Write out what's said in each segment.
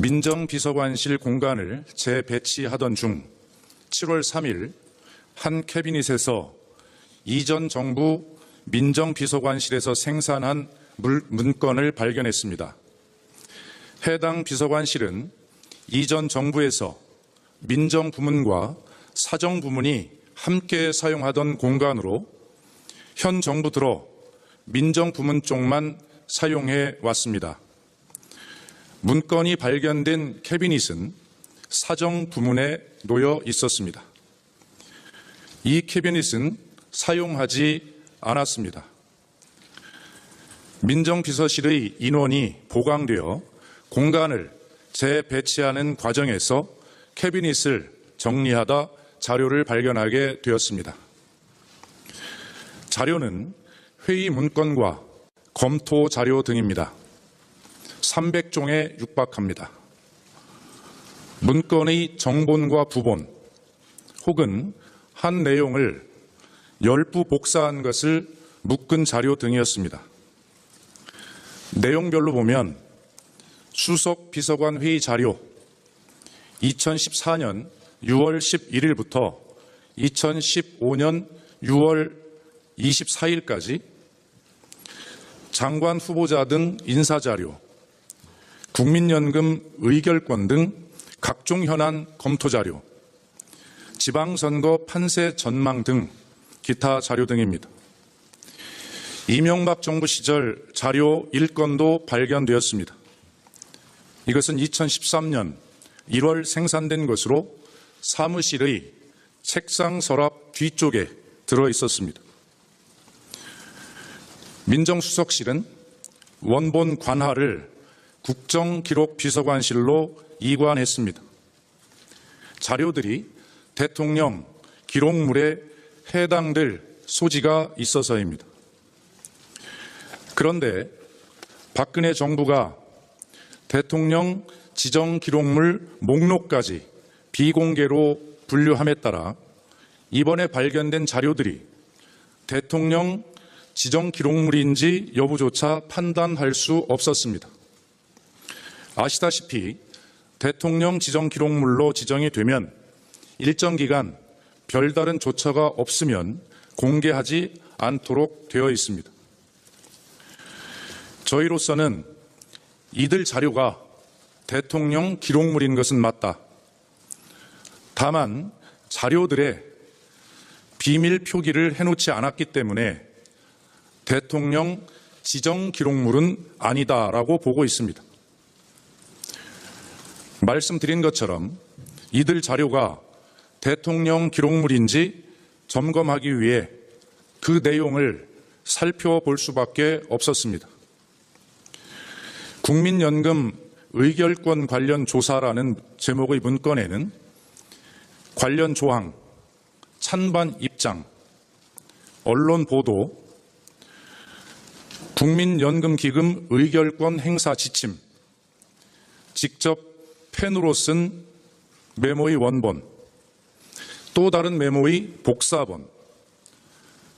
민정비서관실 공간을 재배치하던 중 7월 3일 한 캐비닛에서 이전 정부 민정비서관실에서 생산한 문건을 발견했습니다. 해당 비서관실은 이전 정부에서 민정부문과 사정부문이 함께 사용하던 공간으로 현 정부 들어 민정부문 쪽만 사용해 왔습니다. 문건이 발견된 캐비닛은 사정부문에 놓여 있었습니다. 이 캐비닛은 사용하지 않았습니다. 민정비서실의 인원이 보강되어 공간을 재배치하는 과정에서 캐비닛을 정리하다 자료를 발견하게 되었습니다. 자료는 회의 문건과 검토 자료 등입니다. 300종에 육박합니다. 문건의 정본과 부본 혹은 한 내용을 열부 복사한 것을 묶은 자료 등이었습니다. 내용별로 보면 수석 비서관 회의 자료 2014년 6월 11일부터 2015년 6월 24일까지 장관 후보자 등 인사자료, 국민연금 의결권 등 각종 현안 검토 자료, 지방선거 판세 전망 등 기타 자료 등입니다. 이명박 정부 시절 자료 1건도 발견되었습니다. 이것은 2013년 1월 생산된 것으로 사무실의 책상 서랍 뒤쪽에 들어 있었습니다. 민정수석실은 원본 관하를 국정기록비서관실로 이관했습니다. 자료들이 대통령 기록물에 해당될 소지가 있어서입니다. 그런데 박근혜 정부가 대통령 지정기록물 목록까지 비공개로 분류함에 따라 이번에 발견된 자료들이 대통령 지정기록물인지 여부조차 판단할 수 없었습니다. 아시다시피 대통령 지정기록물로 지정이 되면 일정 기간 별다른 조처가 없으면 공개하지 않도록 되어 있습니다. 저희로서는 이들 자료가 대통령 기록물인 것은 맞다. 다만 자료들에 비밀 표기를 해놓지 않았기 때문에 대통령 지정 기록물은 아니다라고 보고 있습니다. 말씀드린 것처럼 이들 자료가 대통령 기록물인지 점검하기 위해 그 내용을 살펴볼 수밖에 없었습니다. 국민연금 의결권 관련 조사라는 제목의 문건에는 관련 조항, 찬반 입장, 언론 보도, 국민연금기금 의결권 행사 지침, 직접 펜으로 쓴 메모의 원본, 또 다른 메모의 복사본,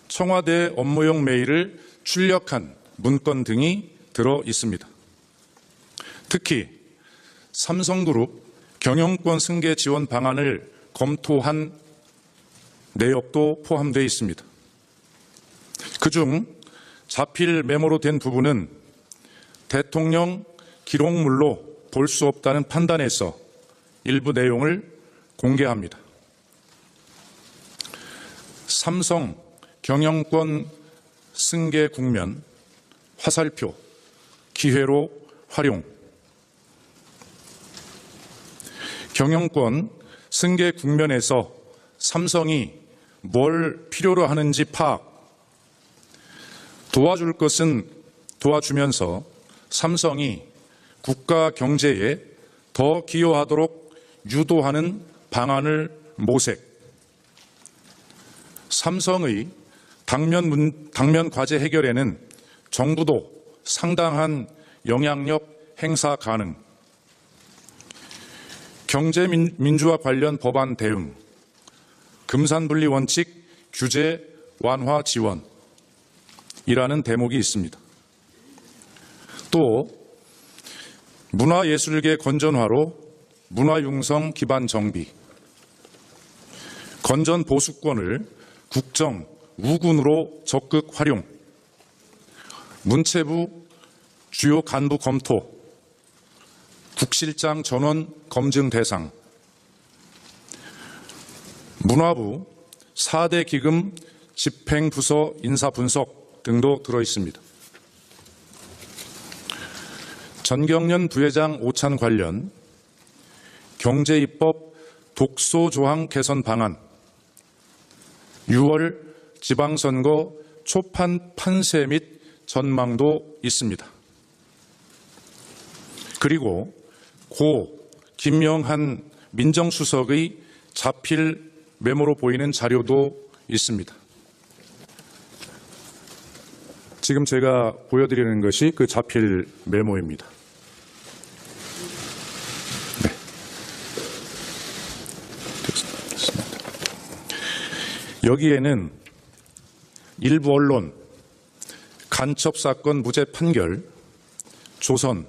청와대 업무용 메일을 출력한 문건 등이 들어 있습니다. 특히 삼성그룹 경영권 승계 지원 방안을 검토한 내역도 포함되어 있습니다. 그중 자필 메모로 된 부분은 대통령 기록물로 볼 수 없다는 판단에서 일부 내용을 공개합니다. 삼성 경영권 승계 국면 화살표 기회로 활용. 경영권 승계 국면에서 삼성이 뭘 필요로 하는지 파악. 도와줄 것은 도와주면서 삼성이 국가 경제에 더 기여하도록 유도하는 방안을 모색. 삼성의 당면 과제 해결에는 정부도 상당한 영향력 행사 가능. 경제민주화 관련 법안 대응, 금산분리 원칙 규제 완화 지원이라는 대목이 있습니다. 또 문화예술계 건전화로 문화융성 기반 정비, 건전 보수권을 국정, 우군으로 적극 활용, 문체부 주요 간부 검토, 국실장 전원 검증 대상, 문화부 4대 기금 집행부서 인사 분석 등도 들어있습니다. 전경련 부회장 오찬 관련 경제입법 독소조항 개선 방안, 6월 지방선거 초판 판세 및 전망도 있습니다. 그리고 고 김영한 민정수석의 자필 메모로 보이는 자료도 있습니다. 지금 제가 보여드리는 것이 그 자필 메모입니다. 네. 됐습니다. 여기에는 일부 언론, 간첩사건 무죄 판결, 조선,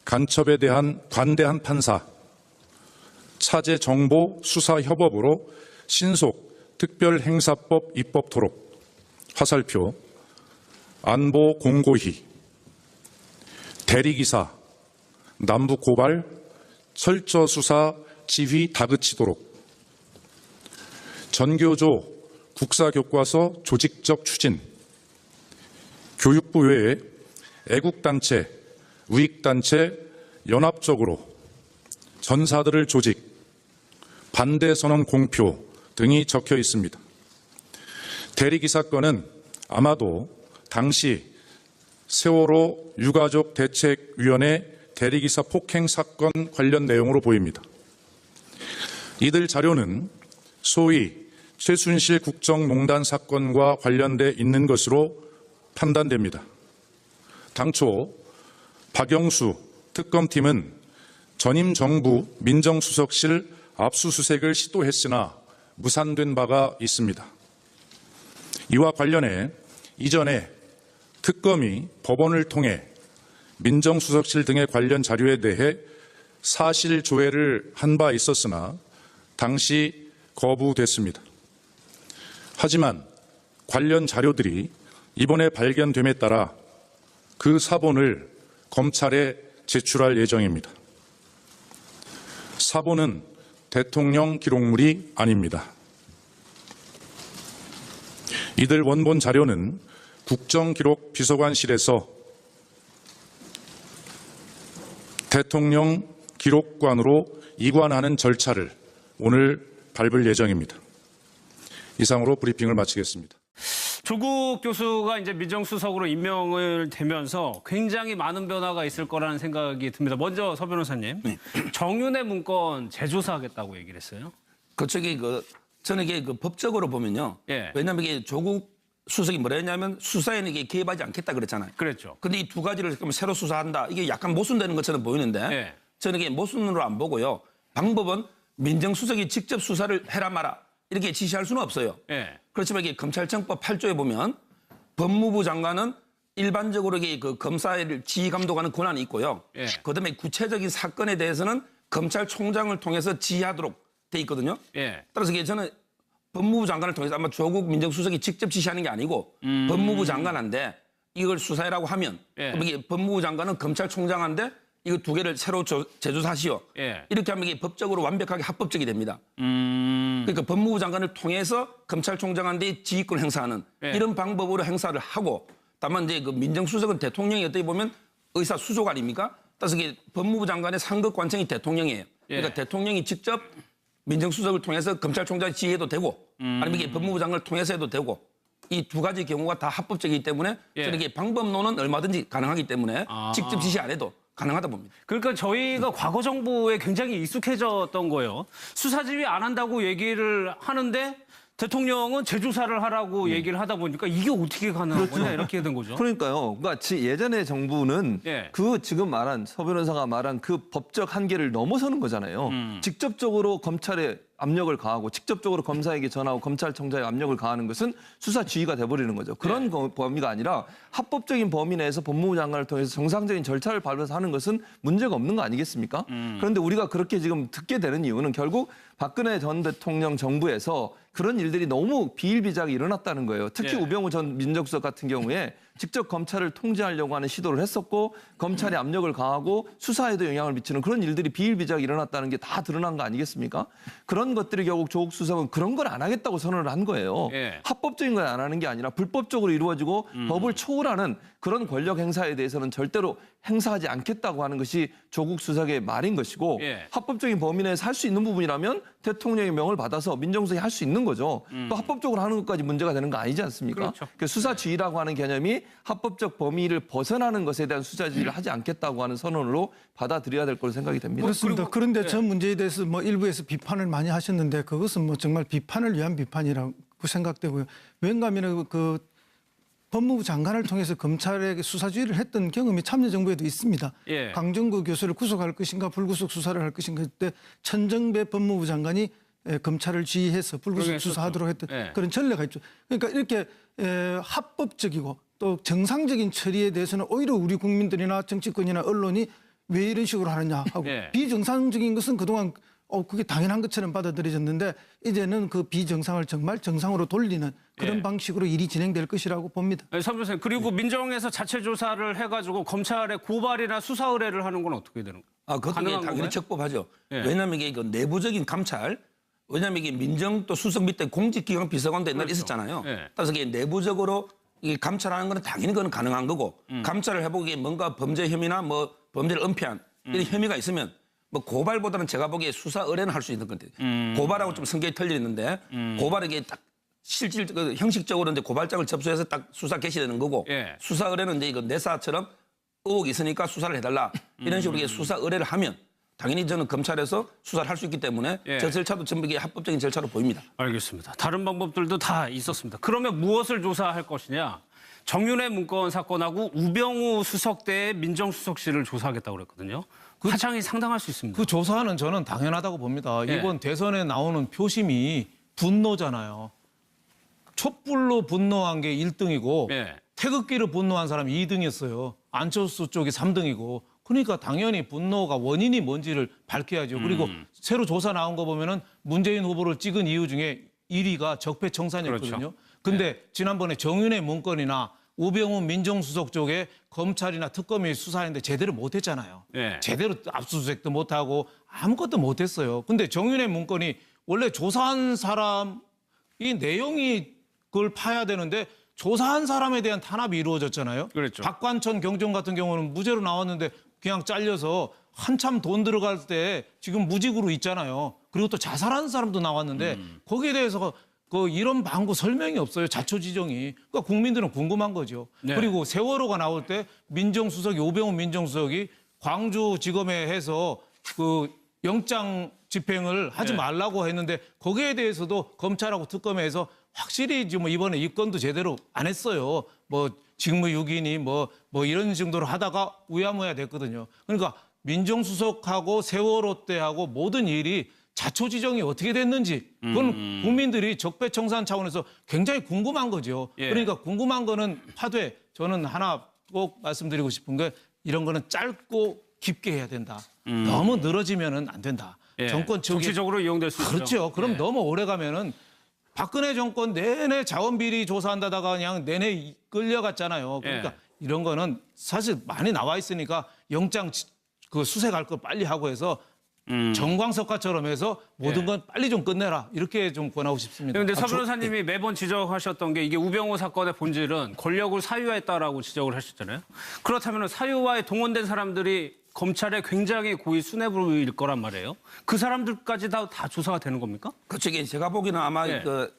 간첩에 대한 관대한 판사, 차제 정보 수사 협업으로 신속 특별행사법 입법 토록, 화살표, 안보 공고희, 대리기사, 남북 고발, 철저 수사 지휘 다그치도록, 전교조 국사교과서 조직적 추진, 교육부 외에 애국단체, 우익단체 연합적으로 전사들을 조직, 반대선언 공표 등이 적혀 있습니다. 대리기사 건은 아마도 당시 세월호 유가족 대책위원회 대리기사 폭행 사건 관련 내용으로 보입니다. 이들 자료는 소위 최순실 국정농단 사건과 관련돼 있는 것으로 판단됩니다. 당초 박영수 특검팀은 전임 정부 민정수석실 압수수색을 시도했으나 무산된 바가 있습니다. 이와 관련해 이전에 특검이 법원을 통해 민정수석실 등의 관련 자료에 대해 사실 조회를 한 바 있었으나 당시 거부됐습니다. 하지만 관련 자료들이 이번에 발견됨에 따라 그 사본을 검찰에 제출할 예정입니다. 사본은 대통령 기록물이 아닙니다. 이들 원본 자료는 국정기록비서관실에서 대통령 기록관으로 이관하는 절차를 오늘 밟을 예정입니다. 이상으로 브리핑을 마치겠습니다. 조국 교수가 이제 민정수석으로 임명을 되면서 굉장히 많은 변화가 있을 거라는 생각이 듭니다. 먼저 서 변호사님, 네. 정윤회 문건 재조사하겠다고 얘기를 했어요. 저는 이게 법적으로 보면요. 예. 왜냐하면 이게 조국 수석이 뭐라 했냐면 수사에는 이게 개입하지 않겠다 그랬잖아요. 그랬죠. 근데 이 두 가지를 새로 수사한다. 이게 약간 모순되는 것처럼 보이는데 예. 저는 이게 모순으로 안 보고요. 방법은 민정수석이 직접 수사를 해라 마라 이렇게 지시할 수는 없어요. 예. 그렇지만 이게 검찰청법 8조에 보면 법무부 장관은 일반적으로 이게 검사를 지휘 감독하는 권한이 있고요. 예. 그다음에 구체적인 사건에 대해서는 검찰총장을 통해서 지휘하도록 돼 있거든요. 예. 따라서 이게 저는 법무부 장관을 통해서 아마 조국 민정수석이 직접 지시하는 게 아니고 법무부 장관한테 이걸 수사해라고 하면 예. 그럼 이게 법무부 장관은 검찰총장한테 이거 두 개를 새로 재조사하시오. 예. 이렇게 하면 이게 법적으로 완벽하게 합법적이 됩니다. 그러니까 법무부 장관을 통해서 검찰총장한테 지휘권을 행사하는 예. 이런 방법으로 행사를 하고 다만 이제 그 민정수석은 대통령이 어떻게 보면 의사 수족 아닙니까? 따라서 이게 법무부 장관의 상급 관청이 대통령이에요. 그러니까 예. 대통령이 직접 민정수석을 통해서 검찰총장 지휘해도 되고 아니면 이게 법무부 장관을 통해서 해도 되고 이 두 가지 경우가 다 합법적이기 때문에 예. 저는 이게 방법론은 얼마든지 가능하기 때문에 직접 지시 안 해도 가능하다 봅니다. 그러니까 저희가 과거 정부에 굉장히 익숙해졌던 거예요. 수사지휘 안 한다고 얘기를 하는데 대통령은 재조사를 하라고 얘기를 하다 보니까 이게 어떻게 가능한 거냐 이렇게 된 거죠. 그러니까요. 그러니까 예전에 정부는 예. 그 지금 말한 서 변호사가 말한 그 법적 한계를 넘어서는 거잖아요. 직접적으로 검찰에 압력을 가하고 직접적으로 검사에게 전하고 검찰청장에 압력을 가하는 것은 수사 지휘가 돼버리는 거죠. 그런 범위가 아니라 합법적인 범위 내에서 법무부 장관을 통해서 정상적인 절차를 밟아서 하는 것은 문제가 없는 거 아니겠습니까? 그런데 우리가 그렇게 지금 듣게 되는 이유는 결국 박근혜 전 대통령 정부에서 그런 일들이 너무 비일비재하게 일어났다는 거예요. 특히 우병우 전 민정수석 같은 경우에 직접 검찰을 통제하려고 하는 시도를 했었고 검찰에 압력을 가하고 수사에도 영향을 미치는 그런 일들이 비일비재하게 일어났다는 게 다 드러난 거 아니겠습니까? 그런 것들이 결국 조국 수석은 그런 걸 안 하겠다고 선언을 한 거예요. 합법적인 걸 안 하는 게 아니라 불법적으로 이루어지고 법을 초월하는 그런 권력 행사에 대해서는 절대로 행사하지 않겠다고 하는 것이 조국 수석의 말인 것이고 합법적인 범위 내에서 할 수 있는 부분이라면 대통령의 명을 받아서 민정수석이 할 수 있는 거죠. 또 합법적으로 하는 것까지 문제가 되는 거 아니지 않습니까? 그렇죠. 그 수사지휘라고 하는 개념이 합법적 범위를 벗어나는 것에 대한 수사지휘를 하지 않겠다고 하는 선언으로 받아들여야 될 거로 생각이 됩니다. 그렇습니다. 그런데 전 문제에 대해서 뭐 일부에서 비판을 많이 하셨는데 그것은 뭐 정말 비판을 위한 비판이라고 생각되고요. 왠가 하면 그 법무부 장관을 통해서 검찰에게 수사지휘를 했던 경험이 참여정부에도 있습니다. 강정구 교수를 구속할 것인가 불구속 수사를 할 것인가 그때 천정배 법무부 장관이 검찰을 지휘해서 불구속 수사하도록 했던 그런 전례가 있죠. 그러니까 이렇게 합법적이고 또 정상적인 처리에 대해서는 오히려 우리 국민들이나 정치권이나 언론이 왜 이런 식으로 하느냐 하고 비정상적인 것은 그동안 그게 당연한 것처럼 받아들여졌는데 이제는 그 비정상을 정말 정상으로 돌리는 그런 방식으로 일이 진행될 것이라고 봅니다. 선 변호사님, 그리고 민정에서 자체 조사를 해가지고 검찰에 고발이나 수사 의뢰를 하는 건 어떻게 되는 거예요? 그것도 당연히 건가요? 적법하죠. 왜냐하면 이게 내부적인 감찰, 왜냐하면 이게 민정 또 수석 밑에 공직기강 비서관도 옛날에 있었잖아요. 따라서 이게 내부적으로 이 감찰하는 건 당연히 그건 가능한 거고 감찰을 해보기에 뭔가 범죄 혐의나 뭐 범죄를 은폐한 이런 혐의가 있으면 뭐 고발보다는 제가 보기에 수사 의뢰는 할 수 있는 건데 고발하고 좀 성격이 틀려 있는데 고발에게 딱 실질 형식적으로 이제 고발장을 접수해서 딱 수사 개시되는 거고 수사 의뢰는 이제 이거 내사처럼 의혹이 있으니까 수사를 해달라 이런 식으로 이게 수사 의뢰를 하면 당연히 저는 검찰에서 수사를 할 수 있기 때문에 저 절차도 전부 이게 합법적인 절차로 보입니다. 알겠습니다. 다른 방법들도 다 있었습니다. 그러면 무엇을 조사할 것이냐? 정윤회 문건 사건하고 우병우 수석 때의 민정수석실을 조사하겠다고 그랬거든요. 파장이 상당할 수 있습니다. 그 조사는 저는 당연하다고 봅니다. 이번 대선에 나오는 표심이 분노잖아요. 촛불로 분노한 게 1등이고 태극기로 분노한 사람이 2등이었어요. 안철수 쪽이 3등이고. 그러니까 당연히 분노가 원인이 뭔지를 밝혀야죠. 그리고 새로 조사 나온 거 보면은 문재인 후보를 찍은 이유 중에 1위가 적폐청산이었거든요. 그렇죠. 근데 지난번에 정윤회 문건이나 우병우 민정수석 쪽에 검찰이나 특검이 수사했는데 제대로 못했잖아요. 제대로 압수수색도 못하고 아무것도 못했어요. 근데 정윤회 문건이 원래 조사한 사람이 내용이 그걸 파야 되는데 조사한 사람에 대한 탄압이 이루어졌잖아요. 그렇죠. 박관천 경정 같은 경우는 무죄로 나왔는데 그냥 잘려서 한참 돈 들어갈 때 지금 무직으로 있잖아요. 그리고 또 자살한 사람도 나왔는데 거기에 대해서 그 이런 방구 설명이 없어요. 자초지종이. 그러니까 국민들은 궁금한 거죠. 그리고 세월호가 나올 때 민정수석이 우병우 민정수석이 광주지검에 해서 그 영장 집행을 하지 말라고 했는데 거기에 대해서도 검찰하고 특검에서 확실히 지금 이번에 입건도 제대로 안 했어요. 뭐 직무유기니 뭐 이런 정도로 하다가 우야무야 됐거든요. 그러니까 민정수석하고 세월호 때하고 모든 일이 자초지종이 어떻게 됐는지 그건 국민들이 적폐청산 차원에서 굉장히 궁금한 거죠. 그러니까 궁금한 거는 하되 저는 하나 꼭 말씀드리고 싶은 게 이런 거는 짧고 깊게 해야 된다. 너무 늘어지면은 안 된다. 정권 정치적으로 이용될 수 있죠. 그렇죠. 그럼 너무 오래 가면은 박근혜 정권 내내 자원비리 조사한다다가 그냥 내내 끌려갔잖아요. 그러니까 이런 거는 사실 많이 나와 있으니까 영장 그 수색할 거 빨리 하고 해서 정광석화처럼 해서 모든 건 빨리 좀 끝내라. 이렇게 좀 권하고 싶습니다. 그런데 서 변호사님이 매번 지적하셨던 게 이게 우병우 사건의 본질은 권력을 사유화했다라고 지적을 하셨잖아요. 그렇다면 사유화에 동원된 사람들이 검찰에 굉장히 고위 수뇌부일 거란 말이에요. 그 사람들까지 다 조사가 되는 겁니까? 그렇죠. 제가 보기에는 아마 그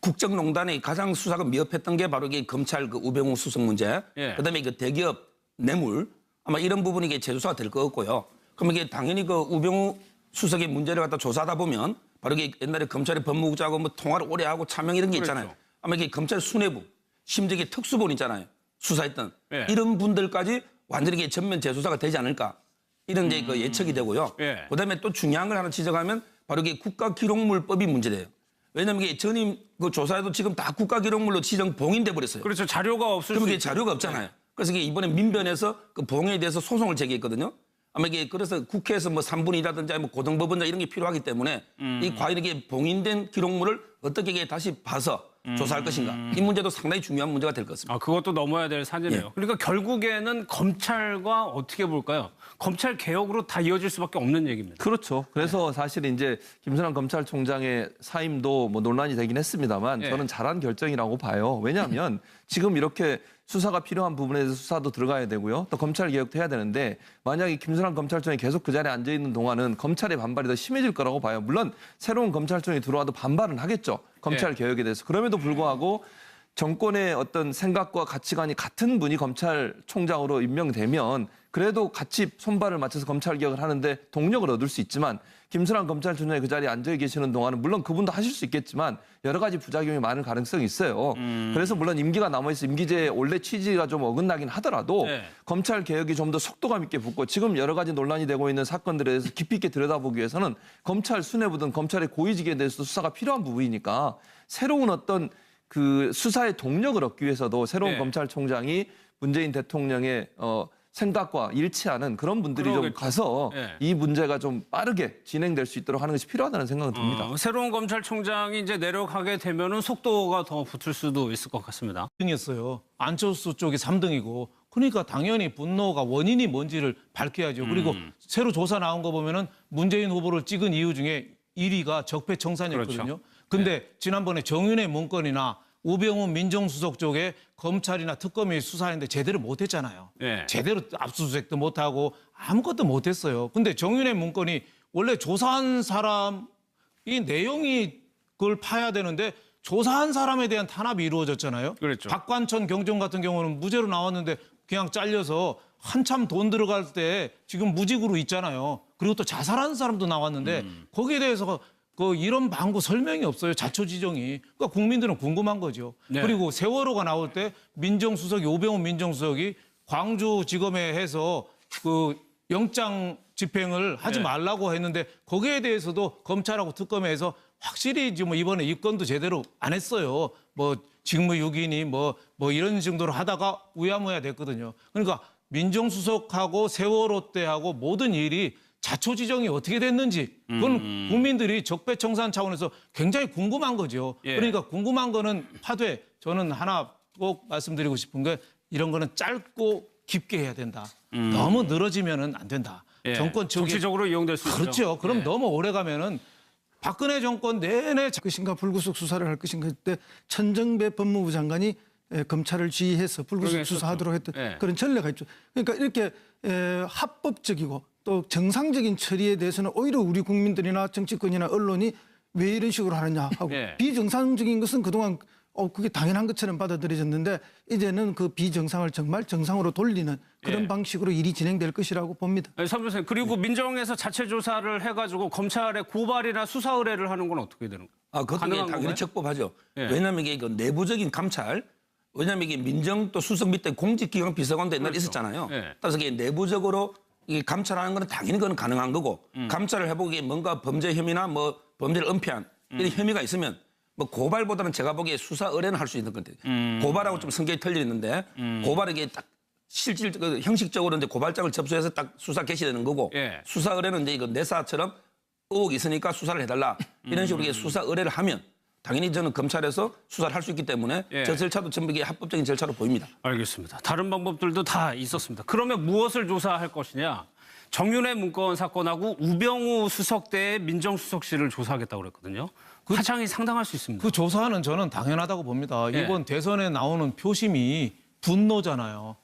국정농단의 가장 수사가 미흡했던 게 바로 이게 검찰 그 우병우 수석 문제, 그다음에 그 대기업 뇌물 아마 이런 부분이 이게 재조사가 될 것 같고요. 그럼 이게 당연히 그 우병우 수석의 문제를 갖다 조사하다 보면 바로 이게 옛날에 검찰의 법무국장하고 뭐 통화를 오래 하고 차명 이런 게 있잖아요. 아마 이게 검찰 수뇌부, 심지어 이게 특수본 있잖아요. 수사했던 이런 분들까지 완전히 이게 전면 재수사가 되지 않을까 이런 이제 그 예측이 되고요. 그다음에 또 중요한 걸 하나 지적하면 바로 이게 국가기록물법이 문제돼요. 왜냐하면 이게 전임 그 조사에도 지금 다 국가기록물로 지정 봉인돼 버렸어요. 그렇죠. 자료가 없을 그럼 수 이게 있죠. 자료가 없잖아요. 그래서 이게 이번에 민변에서 그 봉에 대해서 소송을 제기했거든요. 아마 이게 그래서 국회에서 뭐 3분의 2라든지 뭐 고등법원장 이런 게 필요하기 때문에 이 과연 이게 봉인된 기록물을 어떻게 이게 다시 봐서 조사할 것인가. 이 문제도 상당히 중요한 문제가 될 것 같습니다. 아, 그것도 넘어야 될 산이네요. 예. 그러니까 결국에는 검찰과 어떻게 볼까요? 검찰 개혁으로 다 이어질 수밖에 없는 얘기입니다. 그렇죠. 그래서 사실 이제 김순환 검찰총장의 사임도 뭐 논란이 되긴 했습니다만 예. 저는 잘한 결정이라고 봐요. 왜냐하면 지금 이렇게 수사가 필요한 부분에 대해서 수사도 들어가야 되고요. 또 검찰 개혁도 해야 되는데 만약에 김순환 검찰총장이 계속 그 자리에 앉아 있는 동안은 검찰의 반발이 더 심해질 거라고 봐요. 물론 새로운 검찰총장이 들어와도 반발은 하겠죠. 검찰 개혁에 대해서. 그럼에도 불구하고 정권의 어떤 생각과 가치관이 같은 분이 검찰총장으로 임명되면 그래도 같이 손발을 맞춰서 검찰 개혁을 하는데 동력을 얻을 수 있지만 김순환 검찰총장이 그 자리에 앉아 계시는 동안은 물론 그분도 하실 수 있겠지만 여러 가지 부작용이 많을 가능성이 있어요. 그래서 물론 임기가 남아있어 임기제의 원래 취지가 좀 어긋나긴 하더라도 네. 검찰 개혁이 좀 더 속도감 있게 붙고 지금 여러 가지 논란이 되고 있는 사건들에 대해서 깊이 있게 들여다보기 위해서는 검찰 수뇌부든 검찰의 고위직에 대해서도 수사가 필요한 부분이니까 새로운 어떤 그 수사의 동력을 얻기 위해서도 새로운 네. 검찰총장이 문재인 대통령의 생각과 일치하는 그런 분들이 좀 그러겠죠. 가서 네. 이 문제가 좀 빠르게 진행될 수 있도록 하는 것이 필요하다는 생각은 듭니다. 새로운 검찰총장이 이제 내려가게 되면은 속도가 더 붙을 수도 있을 것 같습니다. 3등이었어요. 안철수 쪽이 3등이고 그러니까 당연히 분노가 원인이 뭔지를 밝혀야죠. 그리고 새로 조사 나온 거 보면은 문재인 후보를 찍은 이유 중에 1위가 적폐청산이었거든요. 그렇죠. 근데 지난번에 정윤회 문건이나 우병우 민정수석 쪽에 검찰이나 특검이 수사했는데 제대로 못했잖아요. 네. 제대로 압수수색도 못하고 아무것도 못했어요. 근데 정윤회 문건이 원래 조사한 사람이 내용이 그걸 파야 되는데 조사한 사람에 대한 탄압이 이루어졌잖아요. 그렇죠. 박관천 경정 같은 경우는 무죄로 나왔는데 그냥 잘려서 한참 돈 들어갈 때 지금 무직으로 있잖아요. 그리고 또 자살한 사람도 나왔는데 거기에 대해서 그 이런 방구 설명이 없어요. 자초지종이. 그러니까 국민들은 궁금한 거죠. 네. 그리고 세월호가 나올 때 민정수석이 오병우 민정수석이 광주지검에 해서 그 영장 집행을 하지 네. 말라고 했는데 거기에 대해서도 검찰하고 특검에서 확실히 지금 이번에 입건도 제대로 안 했어요. 뭐 직무유기니 뭐 이런 정도로 하다가 우야무야 됐거든요. 그러니까 민정수석하고 세월호 때하고 모든 일이 자초지정이 어떻게 됐는지 그건 국민들이 적폐청산 차원에서 굉장히 궁금한 거죠. 예. 그러니까 궁금한 거는 파되 저는 하나 꼭 말씀드리고 싶은 게 이런 거는 짧고 깊게 해야 된다. 너무 늘어지면은 안 된다. 예. 정권 측이 정치적으로 이용될 수 있죠. 그렇죠. 그럼 예. 너무 오래 가면은 박근혜 정권 내내 것인가 불구속 수사를 할 것인가 그때 천정배 법무부 장관이 검찰을 지휘해서 불구속 그러게 수사하도록 했던 예. 그런 전례가 있죠. 그러니까 이렇게 합법적이고 또 정상적인 처리에 대해서는 오히려 우리 국민들이나 정치권이나 언론이 왜 이런 식으로 하느냐 하고 예. 비정상적인 것은 그동안 그게 당연한 것처럼 받아들여졌는데 이제는 그 비정상을 정말 정상으로 돌리는 그런 예. 방식으로 일이 진행될 것이라고 봅니다. 네, 선 교수님, 그리고 민정에서 자체 조사를 해가지고 검찰에 고발이나 수사 의뢰를 하는 건 어떻게 되는 거예요? 아, 그것도 가능한 당연히 건가요? 적법하죠. 예. 왜냐하면 이게 그 내부적인 감찰, 왜냐하면 이게 민정 또 수석 밑에 공직기강 비서관도 옛날에 그렇죠. 있었잖아요. 예. 따라서 이게 내부적으로 이게 감찰하는 건 당연히 그건 가능한 거고 감찰을 해보기에 뭔가 범죄 혐의나 뭐 범죄를 은폐한 이런 혐의가 있으면 뭐 고발보다는 제가 보기에 수사 의뢰는 할 수 있는 건데 고발하고 좀 성격이 틀려 있는데 고발은 이게 딱 실질 그 형식적으로 이제 고발장을 접수해서 딱 수사 개시되는 거고 예. 수사 의뢰는 이제 이거 내사처럼 의혹이 있으니까 수사를 해달라 이런 식으로 이게 수사 의뢰를 하면 당연히 저는 검찰에서 수사를 할 수 있기 때문에 예. 저 절차도 전부 이게 합법적인 절차로 보입니다. 알겠습니다. 다른 방법들도 다 있었습니다. 그러면 무엇을 조사할 것이냐? 정윤회 문건 사건하고 우병우 수석 때의 민정수석실을 조사하겠다고 그랬거든요. 파장이 상당할 수 있습니다. 그 조사는 저는 당연하다고 봅니다. 예. 이번 대선에 나오는 표심이 분노잖아요.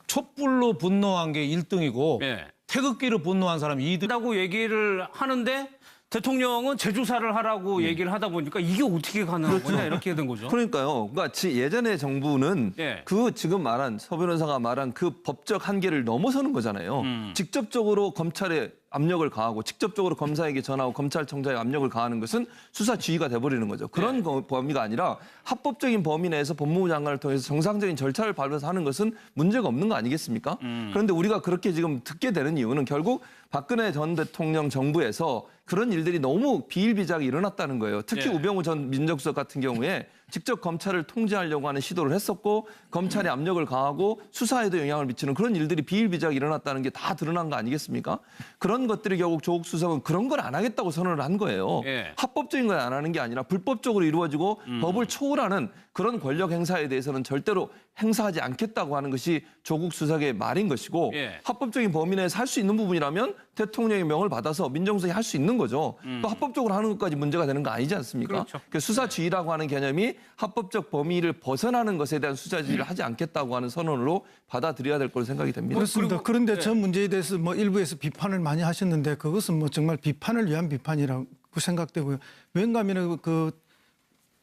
촛불로 분노한 게 1등이고 예. 태극기로 분노한 사람이 2등. 라고 얘기를 하는데 대통령은 재조사를 하라고 얘기를 하다 보니까 이게 어떻게 가능한 거냐 이렇게 된 거죠. 그러니까요. 그러니까 예전의 정부는 예. 그 지금 말한 서 변호사가 말한 그 법적 한계를 넘어서는 거잖아요. 직접적으로 검찰에 압력을 가하고 직접적으로 검사에게 전하고 검찰청장에 압력을 가하는 것은 수사 지휘가 돼버리는 거죠. 그런 범위가 아니라 합법적인 범위 내에서 법무부 장관을 통해서 정상적인 절차를 밟아서 하는 것은 문제가 없는 거 아니겠습니까? 그런데 우리가 그렇게 지금 듣게 되는 이유는 결국 박근혜 전 대통령 정부에서 그런 일들이 너무 비일비재하게 일어났다는 거예요. 특히 예. 우병우 전 민정수석 같은 경우에 직접 검찰을 통제하려고 하는 시도를 했었고 검찰의 압력을 가하고 수사에도 영향을 미치는 그런 일들이 비일비재하게 일어났다는 게 다 드러난 거 아니겠습니까? 그런 것들이 결국 조국 수석은 그런 걸 안 하겠다고 선언을 한 거예요. 예. 합법적인 걸 안 하는 게 아니라 불법적으로 이루어지고 법을 초월하는 그런 권력 행사에 대해서는 절대로 행사하지 않겠다고 하는 것이 조국 수석의 말인 것이고 예. 합법적인 범위 내에서 할 수 있는 부분이라면 대통령의 명을 받아서 민정수석이 할 수 있는 거죠. 또 합법적으로 하는 것까지 문제가 되는 거 아니지 않습니까? 그렇죠. 그 수사지휘라고 하는 개념이 합법적 범위를 벗어나는 것에 대한 수사지휘를 하지 않겠다고 하는 선언으로 받아들여야 될 걸로 생각이 됩니다. 그렇습니다. 그런데 전 문제에 대해서 뭐 일부에서 비판을 많이 하셨는데 그것은 뭐 정말 비판을 위한 비판이라고 생각되고요. 왠가하면 그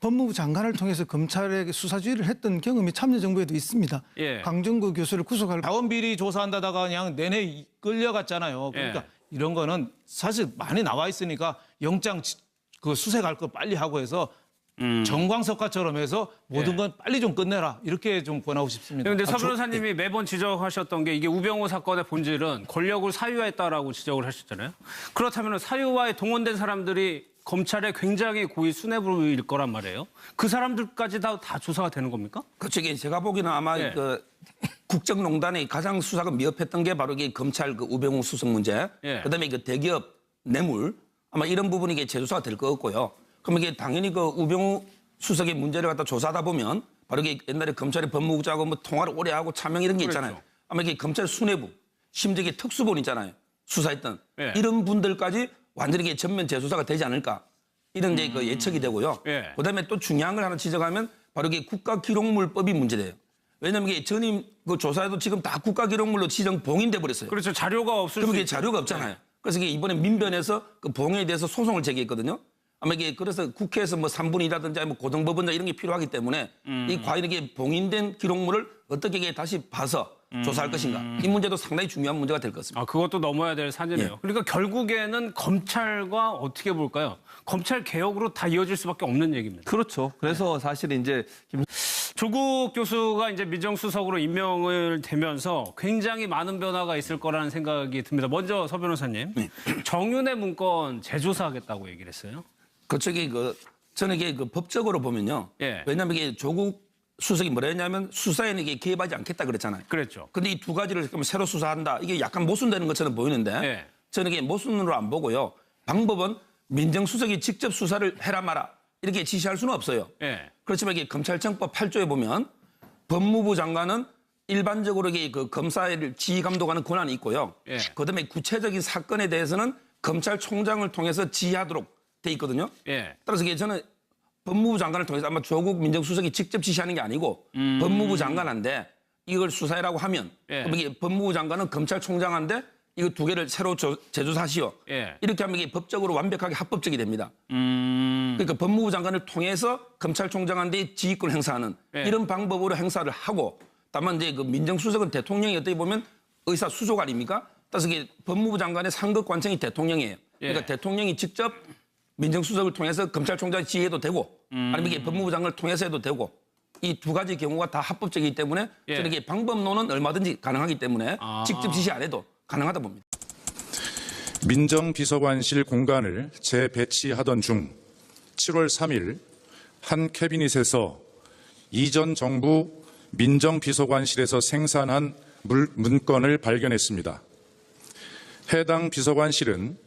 법무부 장관을 통해서 검찰에게 수사지휘를 했던 경험이 참여정부에도 있습니다. 예. 강정구 교수를 구속할 자원 비리 조사한다다가 그냥 내내 끌려갔잖아요. 그러니까 이런 거는 사실 많이 나와 있으니까 영장 그 수색할 거 빨리 하고 해서 정광석화처럼 해서 모든 건 빨리 좀 끝내라 이렇게 좀 권하고 싶습니다. 그런데 서 변호사님이 매번 지적하셨던 게 이게 우병우 사건의 본질은 권력을 사유화했다라고 지적을 하셨잖아요. 그렇다면 사유화에 동원된 사람들이 검찰에 굉장히 고위 수뇌부일 거란 말이에요. 그 사람들까지 다 조사가 되는 겁니까? 그렇죠. 이게 제가 보기에는 아마 예. 그 국정농단의 가장 수사가 미흡했던 게 바로 이게 검찰 그 우병우 수석 문제, 예. 그다음에 그 대기업 뇌물 아마 이런 부분이 이게 재조사가 될 것 같고요. 그럼 이게 당연히 그 우병우 수석의 문제를 갖다 조사하다 보면 바로 이게 옛날에 검찰의 법무부장하고 뭐 통화를 오래 하고 차명 이런 게 있잖아요. 그렇죠. 아마 이게 검찰 수뇌부, 심지어 이게 특수본 있잖아요. 수사했던 예. 이런 분들까지 완전히 이게 전면 재조사가 되지 않을까 이런 이제 그 예측이 되고요. 예. 그다음에 또 중요한 걸 하나 지적하면 바로 이게 국가기록물법이 문제돼요. 왜냐하면 이게 전임 그 조사에도 지금 다 국가기록물로 지정 봉인돼 버렸어요. 그렇죠. 자료가 없을 그럼 수 이게 있죠. 자료가 없잖아요. 그래서 이게 이번에 민변에서 그 봉에 대해서 소송을 제기했거든요. 아마 이게 그래서 국회에서 뭐 3분의 2라든지 뭐 고등법원장 이런 게 필요하기 때문에 이 과연 이게 봉인된 기록물을 어떻게 이게 다시 봐서 조사할 것인가. 이 문제도 상당히 중요한 문제가 될 것 같습니다. 아, 그것도 넘어야 될 산이네요. 예. 그러니까 결국에는 검찰과 어떻게 볼까요? 검찰 개혁으로 다 이어질 수밖에 없는 얘기입니다. 그렇죠. 그래서 사실 이제 조국 교수가 이제 민정수석으로 임명을 되면서 굉장히 많은 변화가 있을 거라는 생각이 듭니다. 먼저 서 변호사님, 정윤회 문건 재조사하겠다고 얘기를 했어요. 그쪽이 저는 이게 그 법적으로 보면요. 예. 왜냐하면 이게 조국 수석이 뭐라 했냐면 수사에는 이게 개입하지 않겠다 그랬잖아요. 그랬죠. 근데 이 두 가지를 그러면 새로 수사한다. 이게 약간 모순되는 것처럼 보이는데 예. 저는 이게 모순으로 안 보고요. 방법은 민정수석이 직접 수사를 해라 마라 이렇게 지시할 수는 없어요. 예. 그렇지만 이게 검찰청법 8조에 보면 법무부 장관은 일반적으로 이게 그 검사를 지휘 감독하는 권한이 있고요. 예. 그다음에 구체적인 사건에 대해서는 검찰총장을 통해서 지휘하도록 돼 있거든요. 예. 따라서 이게 저는 법무부 장관을 통해서 아마 조국 민정수석이 직접 지시하는 게 아니고 법무부 장관한테 이걸 수사해라고 하면 예. 그럼 이게 법무부 장관은 검찰총장한테 이거 두 개를 새로 재조사하시오. 예. 이렇게 하면 이게 법적으로 완벽하게 합법적이 됩니다. 그러니까 법무부 장관을 통해서 검찰총장한테 지휘권 행사하는 예. 이런 방법으로 행사를 하고 다만 이제 그 민정수석은 대통령이 어떻게 보면 의사 수속 아닙니까? 따라서 이게 법무부 장관의 상급 관청이 대통령이에요. 그러니까 예. 대통령이 직접 민정수석을 통해서 검찰총장 지휘해도 되고 아니면 이게 법무부 장관을 통해서 해도 되고 이 두 가지 경우가 다 합법적이기 때문에 예. 저는 이게 방법론은 얼마든지 가능하기 때문에 아. 직접 지시 안 해도 가능하다 봅니다. 민정비서관실 공간을 재배치하던 중 7월 3일 한 캐비닛에서 이전 정부 민정비서관실에서 생산한 문건을 발견했습니다. 해당 비서관실은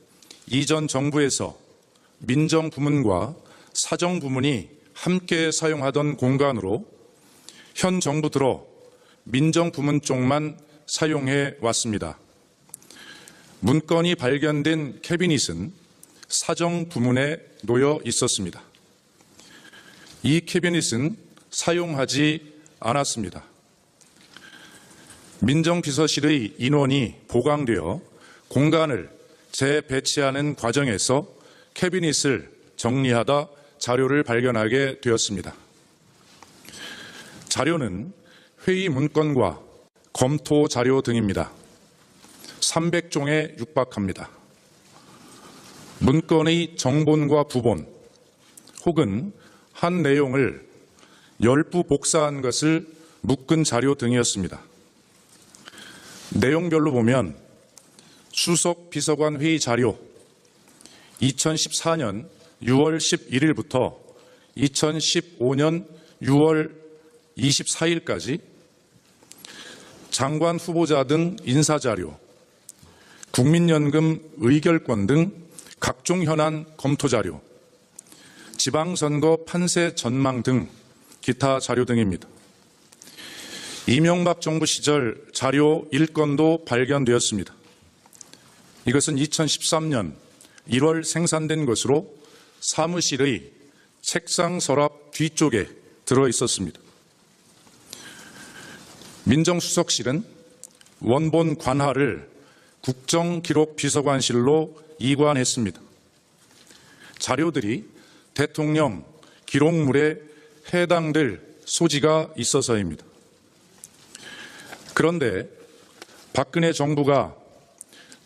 이전 정부에서 민정부문과 사정부문이 함께 사용하던 공간으로 현 정부 들어 민정부문 쪽만 사용해 왔습니다. 문건이 발견된 캐비닛은 사정부문에 놓여 있었습니다. 이 캐비닛은 사용하지 않았습니다. 민정비서실의 인원이 보강되어 공간을 재배치하는 과정에서 캐비닛을 정리하다 자료를 발견하게 되었습니다. 자료는 회의 문건과 검토 자료 등입니다. 300종에 육박합니다. 문건의 정본과 부본 혹은 한 내용을 열부 복사한 것을 묶은 자료 등이었습니다. 내용별로 보면 수석 비서관 회의 자료 2014년 6월 11일부터 2015년 6월 24일까지 장관 후보자 등 인사자료, 국민연금 의결권 등 각종 현안 검토 자료, 지방선거 판세 전망 등 기타 자료 등입니다. 이명박 정부 시절 자료 1건도 발견되었습니다. 이것은 2013년 1월 생산된 것으로 사무실의 책상 서랍 뒤쪽에 들어 있었습니다. 민정수석실은 원본 관하를 국정기록비서관실로 이관했습니다. 자료들이 대통령 기록물에 해당될 소지가 있어서입니다. 그런데 박근혜 정부가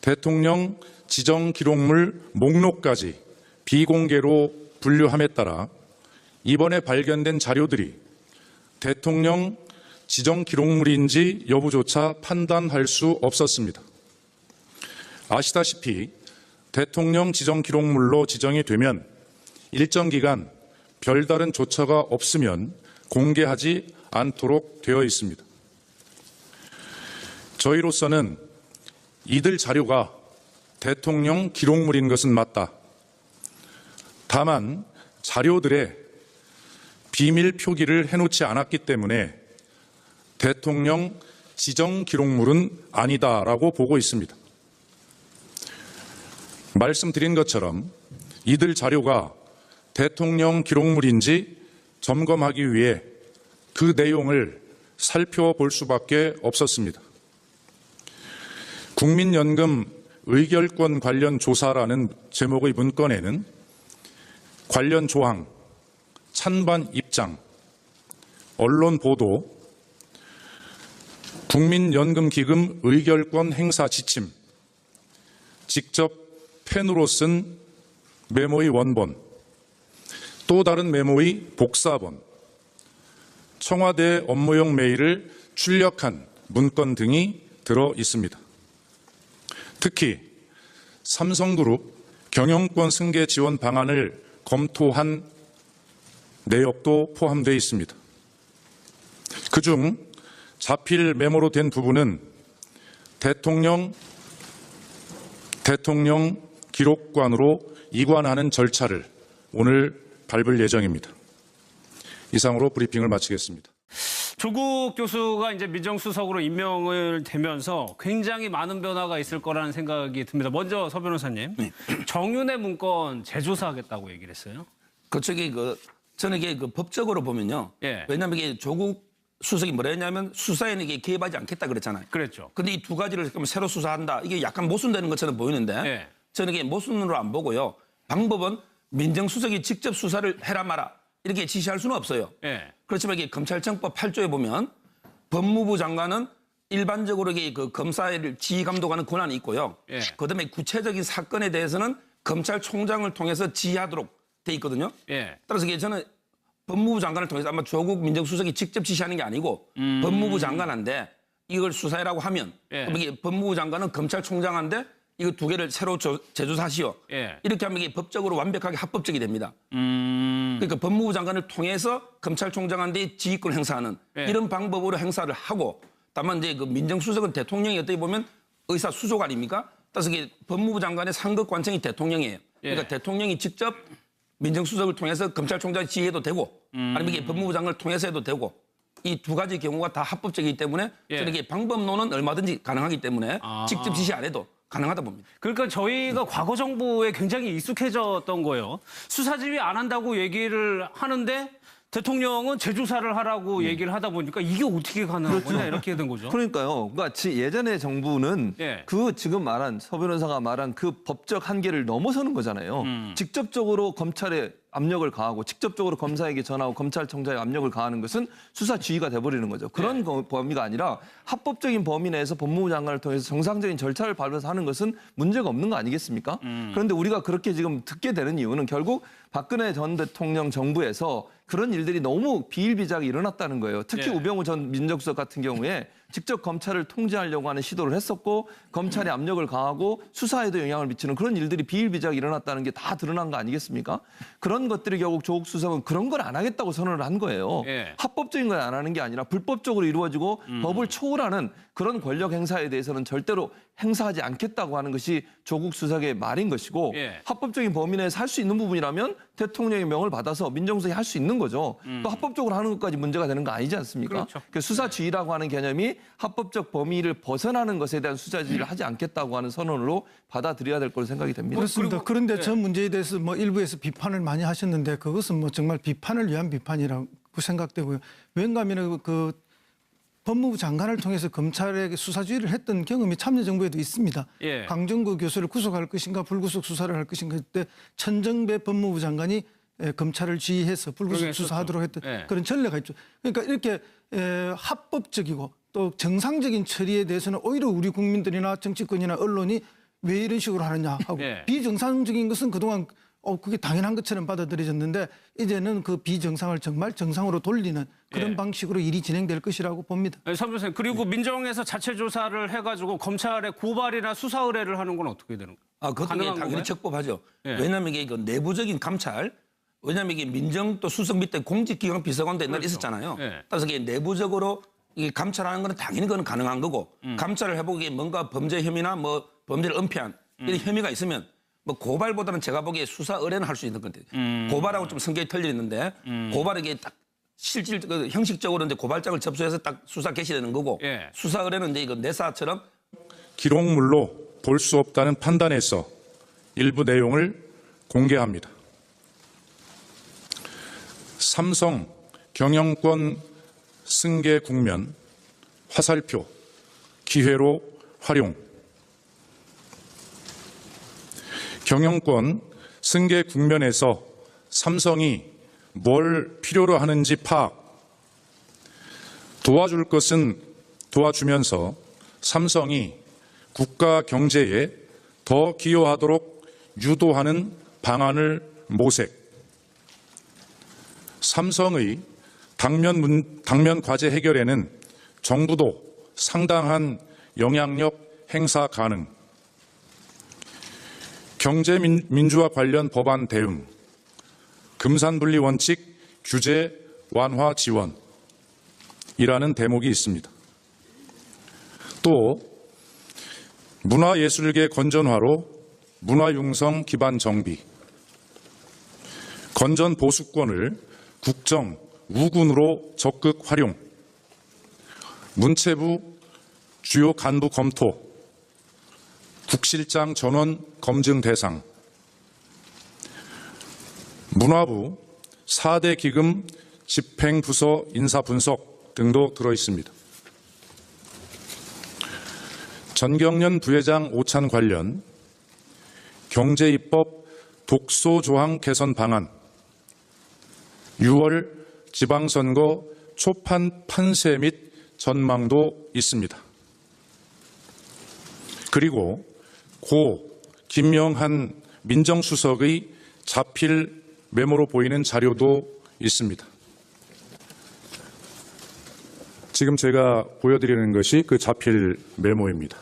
대통령 지정기록물 목록까지 비공개로 분류함에 따라 이번에 발견된 자료들이 대통령 지정기록물인지 여부조차 판단할 수 없었습니다. 아시다시피 대통령 지정기록물로 지정이 되면 일정 기간 별다른 조처가 없으면 공개하지 않도록 되어 있습니다. 저희로서는 이들 자료가 대통령 기록물인 것은 맞다. 다만 자료들에 비밀 표기를 해놓지 않았기 때문에 대통령 지정 기록물은 아니다라고 보고 있습니다. 말씀드린 것처럼 이들 자료가 대통령 기록물인지 점검하기 위해 그 내용을 살펴볼 수밖에 없었습니다. 국민연금 의결권 관련 조사라는 제목의 문건에는 관련 조항, 찬반 입장, 언론 보도, 국민연금기금 의결권 행사 지침, 직접 펜으로 쓴 메모의 원본, 또 다른 메모의 복사본, 청와대 업무용 메일을 출력한 문건 등이 들어 있습니다. 특히 삼성그룹 경영권 승계 지원 방안을 검토한 내역도 포함되어 있습니다. 그중 자필 메모로 된 부분은 대통령 기록관으로 이관하는 절차를 오늘 밟을 예정입니다. 이상으로 브리핑을 마치겠습니다. 조국 교수가 이제 민정수석으로 임명을 되면서 굉장히 많은 변화가 있을 거라는 생각이 듭니다. 먼저 서 변호사님, 정윤회 문건 재조사하겠다고 얘기를 했어요. 저는 이게 법적으로 보면요. 예. 왜냐하면 이게 조국 수석이 뭐라 했냐면 수사에는 이게 개입하지 않겠다 그랬잖아요. 그랬죠. 근데 이 두 가지를 새로 수사한다. 이게 약간 모순되는 것처럼 보이는데 예. 저는 이게 모순으로 안 보고요. 방법은 민정수석이 직접 수사를 해라 마라 이렇게 지시할 수는 없어요. 예. 그렇지만 이게 검찰청법 8조에 보면 법무부 장관은 일반적으로 이게 검사를 지휘 감독하는 권한이 있고요. 예. 그다음에 구체적인 사건에 대해서는 검찰총장을 통해서 지휘하도록 돼 있거든요. 예. 따라서 이게 저는 법무부 장관을 통해서 아마 조국 민정수석이 직접 지시하는 게 아니고 법무부 장관한테 이걸 수사해라고 하면 예. 그럼 이게 법무부 장관은 검찰총장한테 이거 두 개를 새로 재조사하시오. 예. 이렇게 하면 이게 법적으로 완벽하게 합법적이 됩니다. 그러니까 법무부 장관을 통해서 검찰총장한테 지휘권을 행사하는 예. 이런 방법으로 행사를 하고 다만 이제 그 민정수석은 대통령이 어떻게 보면 의사 수족 아닙니까? 따라서 이게 법무부 장관의 상급 관청이 대통령이에요. 그러니까 예. 대통령이 직접 민정수석을 통해서 검찰총장 지휘해도 되고 아니면 이게 법무부 장관을 통해서 해도 되고 이 두 가지 경우가 다 합법적이기 때문에 예. 저는 이게 방법론은 얼마든지 가능하기 때문에 아. 직접 지시 안 해도 가능하다 봅니다. 그러니까 저희가 과거 정부에 굉장히 익숙해졌던 거예요. 수사지휘 안 한다고 얘기를 하는데 대통령은 재조사를 하라고 얘기를 하다 보니까 이게 어떻게 가능한 거냐 이렇게 된 거죠. 그러니까요. 그러니까 예전에 정부는 예. 그 지금 말한 서 변호사가 말한 그 법적 한계를 넘어서는 거잖아요. 직접적으로 검찰에 압력을 가하고 직접적으로 검사에게 전하고 검찰청장에 압력을 가하는 것은 수사 지휘가 돼버리는 거죠. 그런 범위가 아니라 합법적인 범위 내에서 법무부 장관을 통해서 정상적인 절차를 밟아서 하는 것은 문제가 없는 거 아니겠습니까? 그런데 우리가 그렇게 지금 듣게 되는 이유는 결국 박근혜 전 대통령 정부에서 그런 일들이 너무 비일비재하게 일어났다는 거예요. 특히 예. 우병우 전 민정수석 같은 경우에 직접 검찰을 통제하려고 하는 시도를 했었고 검찰의 압력을 가하고 수사에도 영향을 미치는 그런 일들이 비일비재하게 일어났다는 게 다 드러난 거 아니겠습니까? 그런 것들이 결국 조국 수석은 그런 걸 안 하겠다고 선언을 한 거예요. 예. 합법적인 걸 안 하는 게 아니라 불법적으로 이루어지고 법을 초월하는 그런 권력 행사에 대해서는 절대로 행사하지 않겠다고 하는 것이 조국 수석의 말인 것이고 예. 합법적인 범위 내에서 할 수 있는 부분이라면 대통령의 명을 받아서 민정수석이 할 수 있는 거죠. 또 합법적으로 하는 것까지 문제가 되는 거 아니지 않습니까? 그렇죠. 그 수사지휘라고 하는 개념이 합법적 범위를 벗어나는 것에 대한 수사지휘를 하지 않겠다고 하는 선언으로 받아들여야 될 거로 생각이 됩니다. 그렇습니다. 그런데 전 문제에 대해서 뭐 일부에서 비판을 많이 하셨는데 그것은 뭐 정말 비판을 위한 비판이라고 생각되고요. 왠가 하면 그 법무부 장관을 통해서 검찰에게 수사지휘를 했던 경험이 참여정부에도 있습니다. 예. 강정구 교수를 구속할 것인가 불구속 수사를 할 것인가 그때 천정배 법무부 장관이 검찰을 지휘해서 불구속 수사하도록 했던 예. 그런 전례가 있죠. 그러니까 이렇게 합법적이고 또 정상적인 처리에 대해서는 오히려 우리 국민들이나 정치권이나 언론이 왜 이런 식으로 하느냐 하고 예. 비정상적인 것은 그동안 그게 당연한 것처럼 받아들여졌는데 이제는 그 비정상을 정말 정상으로 돌리는 그런 예. 방식으로 일이 진행될 것이라고 봅니다. 네, 선 변호사님, 그리고 민정에서 자체 조사를 해가지고 검찰에 고발이나 수사 의뢰를 하는 건 어떻게 되는 거예요? 그것도 가능한 당연히 건가요? 적법하죠. 예. 왜냐하면 이게 내부적인 감찰, 왜냐하면 이게 민정 또 수석 밑에 공직기강 비서관도 옛날에 있었잖아요. 예. 따라서 이게 내부적으로 이 감찰하는 건 당연히 그건 가능한 거고 감찰을 해보기에 뭔가 범죄 혐의나 뭐 범죄를 은폐한 이런 혐의가 있으면 뭐 고발보다는 제가 보기에 수사 의뢰는 할 수 있는 건데 고발하고 좀 성격이 틀려 있는데 고발에게 딱 실질 형식적으로 이제 고발장을 접수해서 딱 수사 개시되는 거고 예. 수사 의뢰는 이제 이거 내사처럼 기록물로 볼 수 없다는 판단에서 일부 내용을 공개합니다. 삼성 경영권 승계 국면 화살표 기회로 활용. 경영권 승계 국면에서 삼성이 뭘 필요로 하는지 파악. 도와줄 것은 도와주면서 삼성이 국가 경제에 더 기여하도록 유도하는 방안을 모색. 삼성의 당면 과제 해결에는 정부도 상당한 영향력 행사 가능. 경제민주화 관련 법안 대응. 금산분리 원칙 규제 완화 지원이라는 대목이 있습니다. 또 문화예술계 건전화로 문화융성 기반 정비. 건전 보수권을 국정, 우군으로 적극 활용. 문체부 주요 간부 검토. 국실장 전원 검증 대상. 문화부 4대 기금 집행부서 인사 분석 등도 들어 있습니다. 전경련 부회장 오찬 관련 경제입법 독소 조항 개선 방안 6월 지방선거 초판 판세 및 전망도 있습니다. 그리고 고 김영한 민정수석의 자필 메모로 보이는 자료도 있습니다. 지금 제가 보여드리는 것이 그 자필 메모입니다.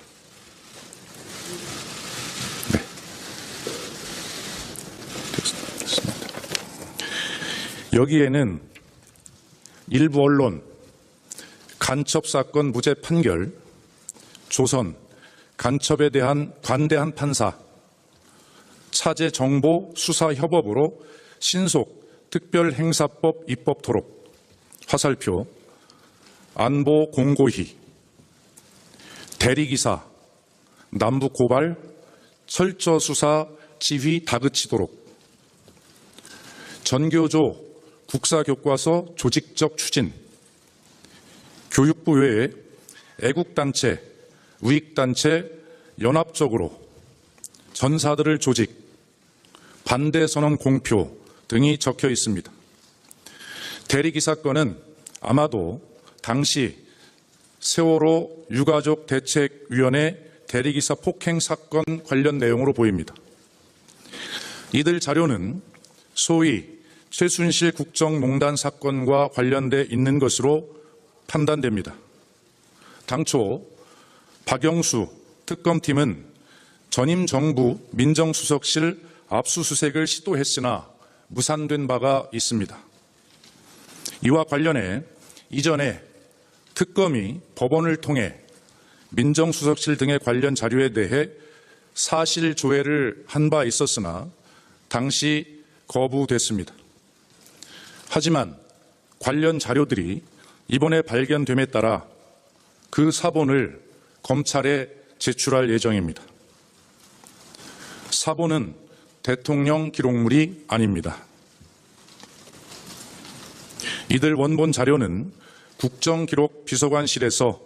네. 됐습니다. 여기에는 일부 언론, 간첩사건 무죄 판결, 조선, 간첩에 대한 관대한 판사, 차제 정보 수사 협업으로 신속 특별행사법 입법 토록, 화살표, 안보 공고희, 대리기사, 남북 고발, 철저 수사 지휘 다그치도록, 전교조 국사교과서 조직적 추진, 교육부 외에 애국단체, 우익단체 연합적으로 전사들을 조직, 반대선언 공표 등이 적혀 있습니다. 대리기사 건은 아마도 당시 세월호 유가족 대책위원회 대리기사 폭행 사건 관련 내용으로 보입니다. 이들 자료는 소위 최순실 국정농단 사건과 관련돼 있는 것으로 판단됩니다. 당초 박영수 특검팀은 전임 정부 민정수석실 압수수색을 시도했으나 무산된 바가 있습니다. 이와 관련해 이전에 특검이 법원을 통해 민정수석실 등의 관련 자료에 대해 사실 조회를 한 바 있었으나 당시 거부됐습니다. 하지만 관련 자료들이 이번에 발견됨에 따라 그 사본을 검찰에 제출할 예정입니다. 사본은 대통령 기록물이 아닙니다. 이들 원본 자료는 국정기록비서관실에서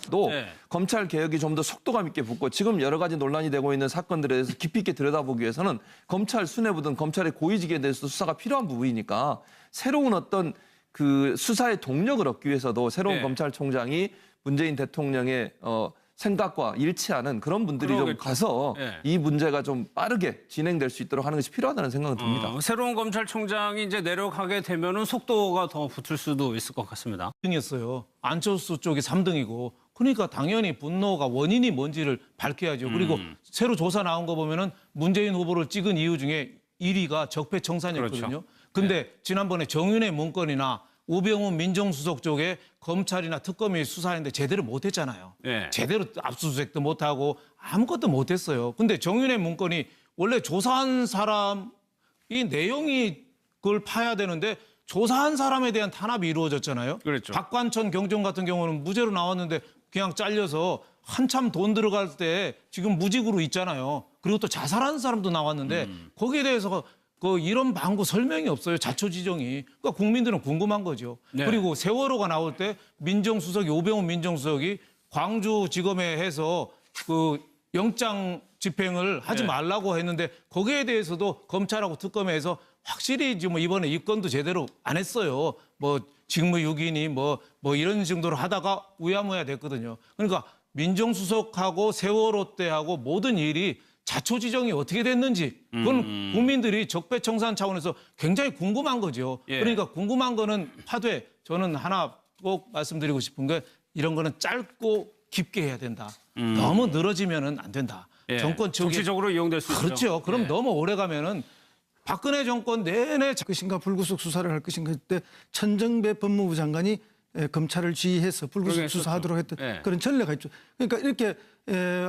또 네. 검찰 개혁이 좀 더 속도감 있게 붙고 지금 여러 가지 논란이 되고 있는 사건들에 대해서 깊이 있게 들여다보기 위해서는 검찰 수뇌부든 검찰의 고위직에 대해서 수사가 필요한 부분이니까 새로운 어떤 그 수사의 동력을 얻기 위해서도 새로운 네. 검찰총장이 문재인 대통령의 생각과 일치하는 그런 분들이 좀 그러겠죠. 가서 네. 이 문제가 좀 빠르게 진행될 수 있도록 하는 것이 필요하다는 생각은 듭니다. 새로운 검찰총장이 이제 내려가게 되면은 속도가 더 붙을 수도 있을 것 같습니다. 3등이었어요. 안철수 쪽이 3등이고 그러니까 당연히 분노가 원인이 뭔지를 밝혀야죠. 그리고 새로 조사 나온 거 보면은 문재인 후보를 찍은 이유 중에 1위가 적폐청산이었거든요. 그렇죠. 근데 지난번에 정윤회 문건이나 우병우 민정수석 쪽에 검찰이나 특검이 수사했는데 제대로 못했잖아요. 네. 제대로 압수수색도 못하고 아무것도 못했어요. 근데 정윤회 문건이 원래 조사한 사람이 내용이 그걸 파야 되는데 조사한 사람에 대한 탄압이 이루어졌잖아요. 그렇죠. 박관천 경정 같은 경우는 무죄로 나왔는데 그냥 잘려서 한참 돈 들어갈 때 지금 무직으로 있잖아요. 그리고 또 자살한 사람도 나왔는데 거기에 대해서 그 이런 방구 설명이 없어요. 자초지종이. 그러니까 국민들은 궁금한 거죠. 네. 그리고 세월호가 나올 때 민정수석이 오병우 민정수석이 광주지검에 해서 그 영장 집행을 하지 네. 말라고 했는데 거기에 대해서도 검찰하고 특검에서 확실히 지금 이번에 입건도 제대로 안 했어요. 뭐 직무유기니 뭐 이런 정도로 하다가 우야무야 됐거든요. 그러니까 민정수석하고 세월호 때하고 모든 일이 자초지정이 어떻게 됐는지 그건 국민들이 적폐청산 차원에서 굉장히 궁금한 거죠. 예. 그러니까 궁금한 거는 파되 저는 하나 꼭 말씀드리고 싶은 게 이런 거는 짧고 깊게 해야 된다. 너무 늘어지면은 안 된다. 예. 정권 측이 정치적으로 이용될 수 있죠. 그렇죠. 그럼 예. 너무 오래 가면은 박근혜 정권 내내 것인가 불구속 수사를 할 것인가 그때 천정배 법무부 장관이 검찰을 지휘해서 불구속 그러게 수사하도록 했던 예. 그런 전례가 있죠. 그러니까 이렇게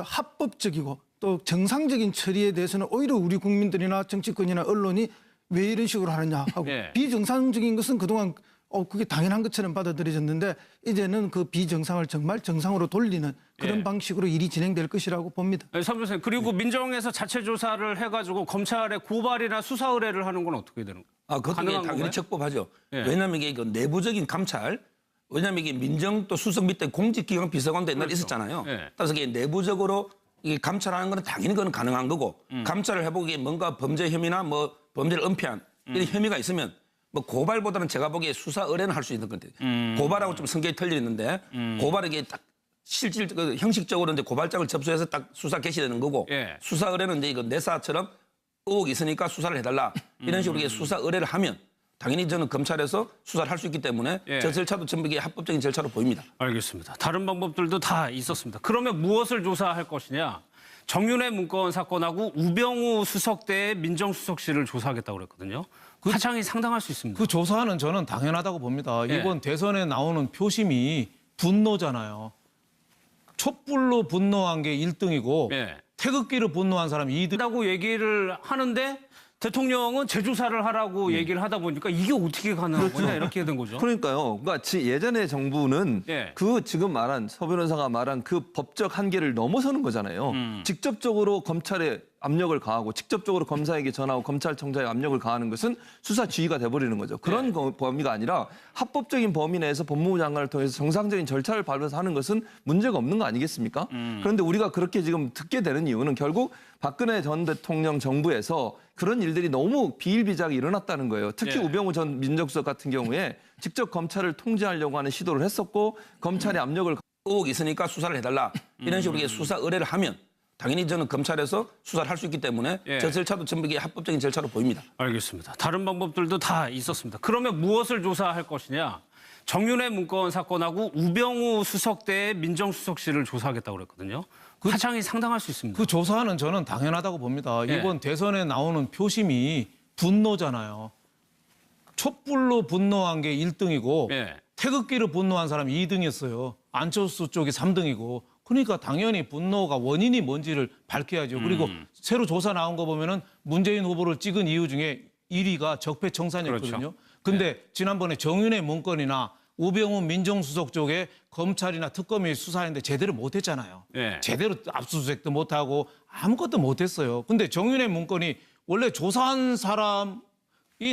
합법적이고 또 정상적인 처리에 대해서는 오히려 우리 국민들이나 정치권이나 언론이 왜 이런 식으로 하느냐 하고 예. 비정상적인 것은 그동안 그게 당연한 것처럼 받아들여졌는데 이제는 그 비정상을 정말 정상으로 돌리는 그런 예. 방식으로 일이 진행될 것이라고 봅니다. 네, 삼 선생님 그리고 민정에서 자체 조사를 해가지고 검찰에 고발이나 수사 의뢰를 하는 건 어떻게 되는 거예요? 그것도 가능한 당연히 건가요? 적법하죠. 예. 왜냐하면 이게 그 내부적인 감찰, 왜냐하면 이게 민정 또 수석 밑에 공직기관 비서관도 옛날에 그렇죠. 있었잖아요. 예. 따라서 이게 내부적으로 이게 감찰하는 건 당연히 그건 가능한 거고 감찰을 해보기에 뭔가 범죄 혐의나 뭐 범죄를 은폐한 이런 혐의가 있으면 뭐 고발보다는 제가 보기에 수사 의뢰는 할 수 있는 건데 고발하고 좀 성격이 틀리는데 고발은 이게 딱 실질 그 형식적으로 이제 고발장을 접수해서 딱 수사 개시되는 거고 예. 수사 의뢰는 이제 이거 내사처럼 의혹이 있으니까 수사를 해달라 이런 식으로 이게 수사 의뢰를 하면 당연히 저는 검찰에서 수사를 할 수 있기 때문에 예. 저 절차도 전부 이게 합법적인 절차로 보입니다. 알겠습니다. 다른 방법들도 다 있었습니다. 그러면 무엇을 조사할 것이냐? 정윤회 문건 사건하고 우병우 수석 때의 민정수석실을 조사하겠다고 그랬거든요. 파장이 상당할 수 있습니다. 그 조사는 저는 당연하다고 봅니다. 예. 이번 대선에 나오는 표심이 분노잖아요. 촛불로 분노한 게 1등이고 예. 태극기로 분노한 사람이 2등. 라고 얘기를 하는데 대통령은 재조사를 하라고 얘기를 하다 보니까 이게 어떻게 가능한 거냐 이렇게 된 거죠. 그러니까요. 그러니까 예전의 정부는 예. 그 지금 말한 서 변호사가 말한 그 법적 한계를 넘어서는 거잖아요. 직접적으로 검찰에 압력을 가하고 직접적으로 검사에게 전하고 검찰청장에 압력을 가하는 것은 수사 지휘가 돼버리는 거죠. 그런 범위가 아니라 합법적인 범위 내에서 법무부 장관을 통해서 정상적인 절차를 밟아서 하는 것은 문제가 없는 거 아니겠습니까? 그런데 우리가 그렇게 지금 듣게 되는 이유는 결국 박근혜 전 대통령 정부에서 그런 일들이 너무 비일비재하게 일어났다는 거예요. 특히 예. 우병우 전 민정수석 같은 경우에 직접 검찰을 통제하려고 하는 시도를 했었고 검찰의 압력을 의혹이 있으니까 수사를 해달라 이런 식으로 이게 수사 의뢰를 하면 당연히 저는 검찰에서 수사를 할 수 있기 때문에 예. 저 절차도 전부 이게 합법적인 절차로 보입니다. 알겠습니다. 다른 방법들도 다 있었습니다. 그러면 무엇을 조사할 것이냐? 정윤회 문건 사건하고 우병우 수석대의 민정수석실을 조사하겠다고 그랬거든요. 파장이 상당할 수 있습니다. 그 조사는 저는 당연하다고 봅니다. 예. 이번 대선에 나오는 표심이 분노잖아요. 촛불로 분노한 게 1등이고 예. 태극기로 분노한 사람이 2등이었어요. 안철수 쪽이 3등이고. 그러니까 당연히 분노가 원인이 뭔지를 밝혀야죠. 그리고 새로 조사 나온 거 보면은 문재인 후보를 찍은 이유 중에 1위가 적폐청산이었거든요. 그렇죠. 근데 지난번에 정윤회 문건이나 우병우 민정수석 쪽에 검찰이나 특검이 수사했는데 제대로 못했잖아요. 예. 제대로 압수수색도 못하고 아무것도 못했어요. 근데 정윤회 문건이 원래 조사한 사람이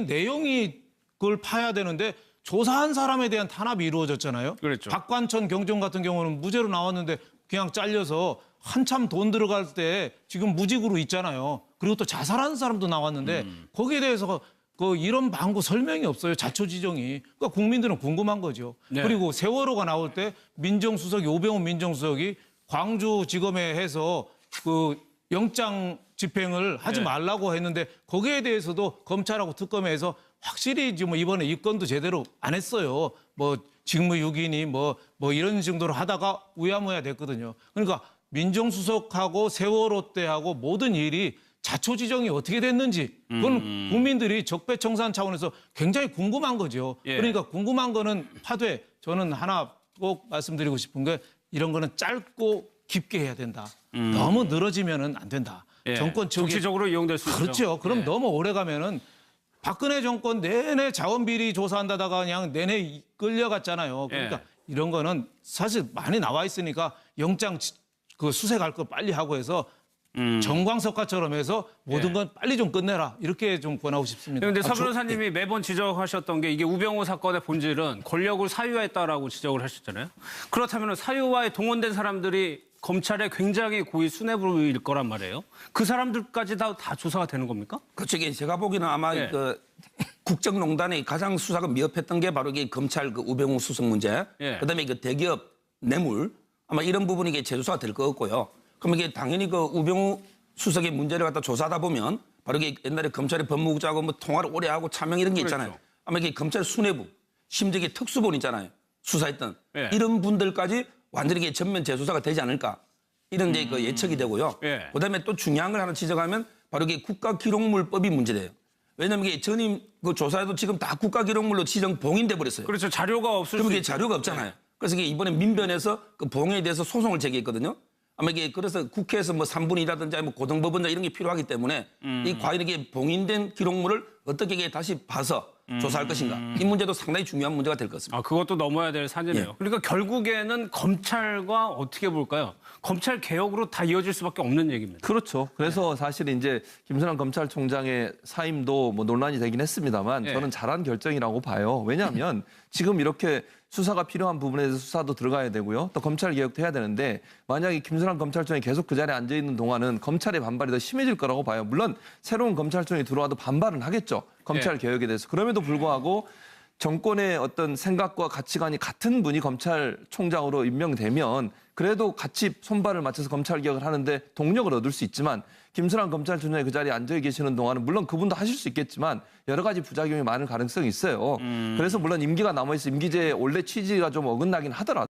내용이 그걸 파야 되는데 조사한 사람에 대한 탄압이 이루어졌잖아요. 그렇죠. 박관천 경정 같은 경우는 무죄로 나왔는데 그냥 잘려서 한참 돈 들어갈 때 지금 무직으로 있잖아요. 그리고 또 자살한 사람도 나왔는데 거기에 대해서 그 이런 방구 설명이 없어요. 자초지종이. 그러니까 국민들은 궁금한 거죠. 네. 그리고 세월호가 나올 때 민정수석이 오병우 민정수석이 광주지검에 해서 그 영장 집행을 하지 네. 말라고 했는데 거기에 대해서도 검찰하고 특검에서 확실히 지금 이번에 입건도 제대로 안 했어요. 뭐 직무유기니 뭐 이런 정도로 하다가 우야무야 됐거든요. 그러니까 민정수석하고 세월호 때하고 모든 일이 자초지종이 어떻게 됐는지 그건 국민들이 적폐청산 차원에서 굉장히 궁금한 거죠. 예. 그러니까 궁금한 거는 하되 저는 하나 꼭 말씀드리고 싶은 게 이런 거는 짧고 깊게 해야 된다. 너무 늘어지면은 안 된다. 예. 정권 초기 정치적으로 이용될 수 있죠. 그렇죠. 그럼 예. 너무 오래 가면은 박근혜 정권 내내 자원비리 조사한다다가 그냥 내내 끌려갔잖아요. 그러니까 예. 이런 거는 사실 많이 나와 있으니까 영장 그 수색할 거 빨리 하고 해서 정광석화처럼 해서 모든 건 빨리 좀 끝내라. 이렇게 좀 권하고 싶습니다. 그런데 서 변호사님이 매번 지적하셨던 게 이게 우병우 사건의 본질은 권력을 사유화했다라고 지적을 하셨잖아요. 그렇다면 사유화에 동원된 사람들이 검찰에 굉장히 고위 수뇌부일 거란 말이에요. 그 사람들까지 다 조사가 되는 겁니까? 그쪽 제가 보기에는 아마 예. 그 국정농단의 가장 수사가 미흡했던 게 바로 이게 검찰 그 우병우 수석 문제, 예. 그다음에 그 대기업 뇌물 아마 이런 부분이 이게 재조사가 될 것 같고요. 그럼 이게 당연히 그 우병우 수석의 문제를 갖다 조사하다 보면 바로 이게 옛날에 검찰의 법무국장하고 뭐 통화를 오래 하고 차명 이런 게 있잖아요. 그렇죠. 아마 이게 검찰 수뇌부, 심지어 이게 특수본 있잖아요. 수사했던 예. 이런 분들까지 완전히 이게 전면 재수사가 되지 않을까 이런 이제 그 예측이 되고요. 예. 그다음에 또 중요한 걸 하나 지적하면 바로 이게 국가기록물법이 문제돼요. 왜냐하면 이게 전임 그 조사에도 지금 다 국가기록물로 지정 봉인돼 버렸어요. 그렇죠. 자료가 없을 그럼 수 이게 있죠. 자료가 없잖아요. 그래서 이게 이번에 민변에서 그 봉에 대해서 소송을 제기했거든요. 아마 이게 그래서 국회에서 뭐 3분의 2라든지 뭐 고등법원장 이런 게 필요하기 때문에 이 과연 이게 봉인된 기록물을 어떻게 이게 다시 봐서 조사할 것인가. 이 문제도 상당히 중요한 문제가 될 것 같습니다. 아, 그것도 넘어야 될 산이네요. 예. 그러니까 결국에는 검찰과 어떻게 볼까요? 검찰 개혁으로 다 이어질 수밖에 없는 얘기입니다. 그렇죠. 그래서 사실 이제 김순환 검찰총장의 사임도 뭐 논란이 되긴 했습니다만 예. 저는 잘한 결정이라고 봐요. 왜냐하면 지금 이렇게 수사가 필요한 부분에 대해서 수사도 들어가야 되고요. 또 검찰 개혁도 해야 되는데 만약에 김순환 검찰총장이 계속 그 자리에 앉아 있는 동안은 검찰의 반발이 더 심해질 거라고 봐요. 물론 새로운 검찰총장이 들어와도 반발은 하겠죠. 검찰 개혁에 대해서. 그럼에도 불구하고 정권의 어떤 생각과 가치관이 같은 분이 검찰총장으로 임명되면 그래도 같이 손발을 맞춰서 검찰 개혁을 하는데 동력을 얻을 수 있지만 김순환 검찰총장이 그 자리에 앉아 계시는 동안은 물론 그분도 하실 수 있겠지만 여러 가지 부작용이 많을 가능성이 있어요. 그래서 물론 임기가 남아있어 임기제의 원래 취지가 좀 어긋나긴 하더라도